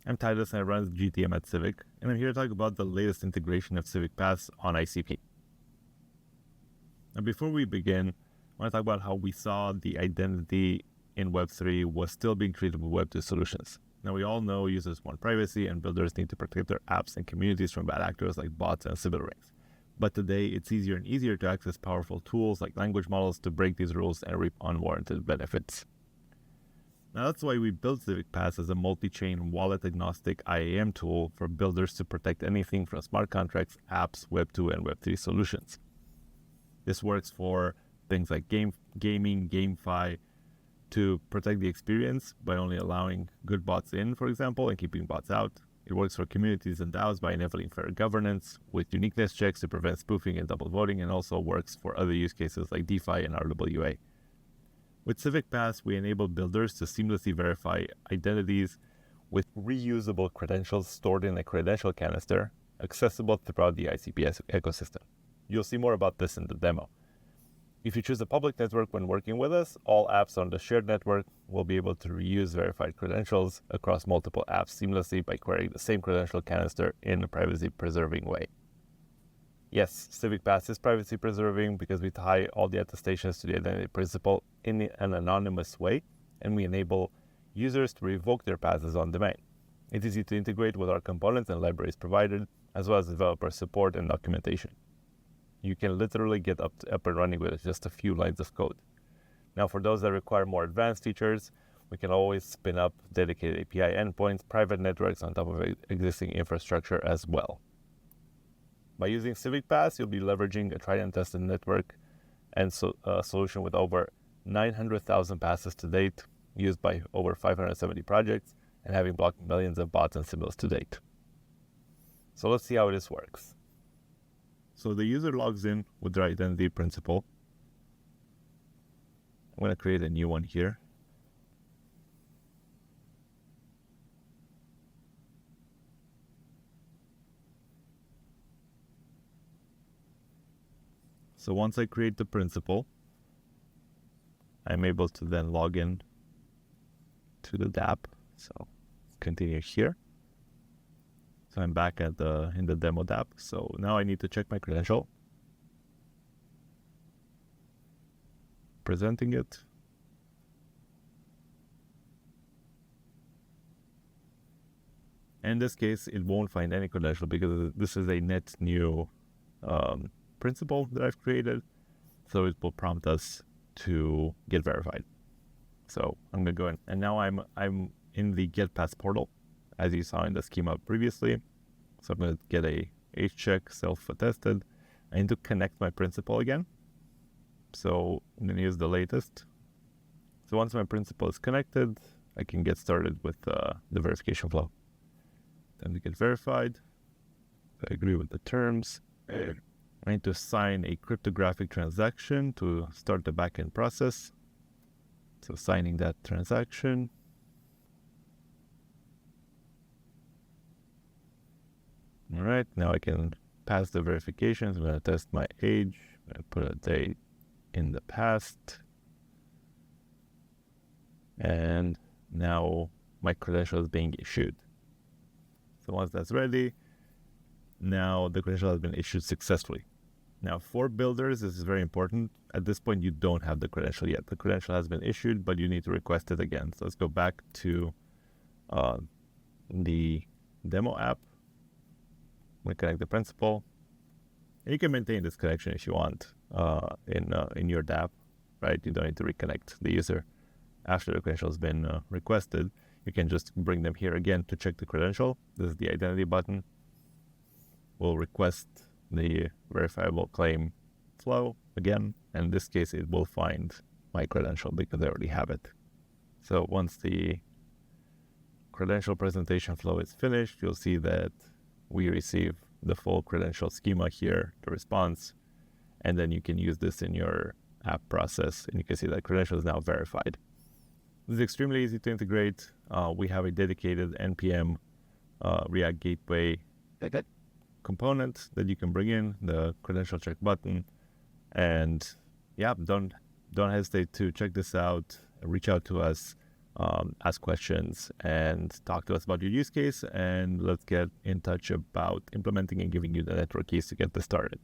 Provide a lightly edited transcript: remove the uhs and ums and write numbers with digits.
I'm Titus and I run GTM at Civic, and I'm here to talk about the latest integration of Civic Pass on ICP. Now, before we begin, I want to talk about how we saw the identity in Web3 was still being treated with Web2 solutions. Now, we all know users want privacy and builders need to protect their apps and communities from bad actors like bots and Sybil rings. But today, it's easier and easier to access powerful tools like language models to break these rules and reap unwarranted benefits. Now, that's why we built Civic Pass as a multi-chain wallet-agnostic IAM tool for builders to protect anything from smart contracts, apps, Web2, and Web3 solutions. This works for things like gaming, GameFi, to protect the experience by only allowing good bots in, for example, and keeping bots out. It works for communities and DAOs by enabling fair governance with uniqueness checks to prevent spoofing and double voting, and also works for other use cases like DeFi and RWA. With Civic Pass, we enable builders to seamlessly verify identities with reusable credentials stored in a credential canister, accessible throughout the ICP ecosystem. You'll see more about this in the demo. If you choose a public network when working with us, all apps on the shared network will be able to reuse verified credentials across multiple apps seamlessly by querying the same credential canister in a privacy-preserving way. Yes, Civic Pass is privacy-preserving because we tie all the attestations to the identity principal in an anonymous way, and we enable users to revoke their passes on demand. It's easy to integrate with our components and libraries provided, as well as developer support and documentation. You can literally get up and running with just a few lines of code. Now, for those that require more advanced features, we can always spin up dedicated API endpoints, private networks on top of existing infrastructure as well. By using Civic Pass, you'll be leveraging a tried and tested network and solution with over 900,000 passes to date, used by over 570 projects, and having blocked millions of bots and Sybils to date. So let's see how this works. So the user logs in with their identity principal. I'm going to create a new one here. So once I create the principal, I'm able to then log in to the dApp. So continue here. So I'm back in the demo dApp. So now I need to check my credential. Presenting it. In this case, it won't find any credential because this is a net new principal that I've created. So it will prompt us to get verified. So I'm gonna go in, and now I'm in the Get Pass portal, as you saw in the schema previously. So I'm going to get a HCheck self-attested. I need to connect my principal again. So I'm going to use the latest. So once my principal is connected, I can get started with the verification flow. Then we get verified. I agree with the terms. I need to sign a cryptographic transaction to start the backend process. So signing that transaction. All right, now I can pass the verifications. I'm going to test my age. I'm going to put a date in the past. And now my credential is being issued. So once that's ready, now the credential has been issued successfully. Now for builders, this is very important. At this point, you don't have the credential yet. The credential has been issued, but you need to request it again. So let's go back to the demo app. We connect the principal. And you can maintain this connection if you want in your dApp, right? You don't need to reconnect the user after the credential has been requested. You can just bring them here again to check the credential. This is the identity button. We'll request the verifiable claim flow again. And in this case, it will find my credential because I already have it. So once the credential presentation flow is finished, you'll see that we receive the full credential schema here, the response, and then you can use this in your app process, and you can see that credential is now verified. This is extremely easy to integrate. We have a dedicated NPM React Gateway component that you can bring in, the credential check button, and yeah, don't hesitate to check this out. Reach out to us. ask questions and talk to us about your use case, and let's get in touch about implementing and giving you the network keys to get this started.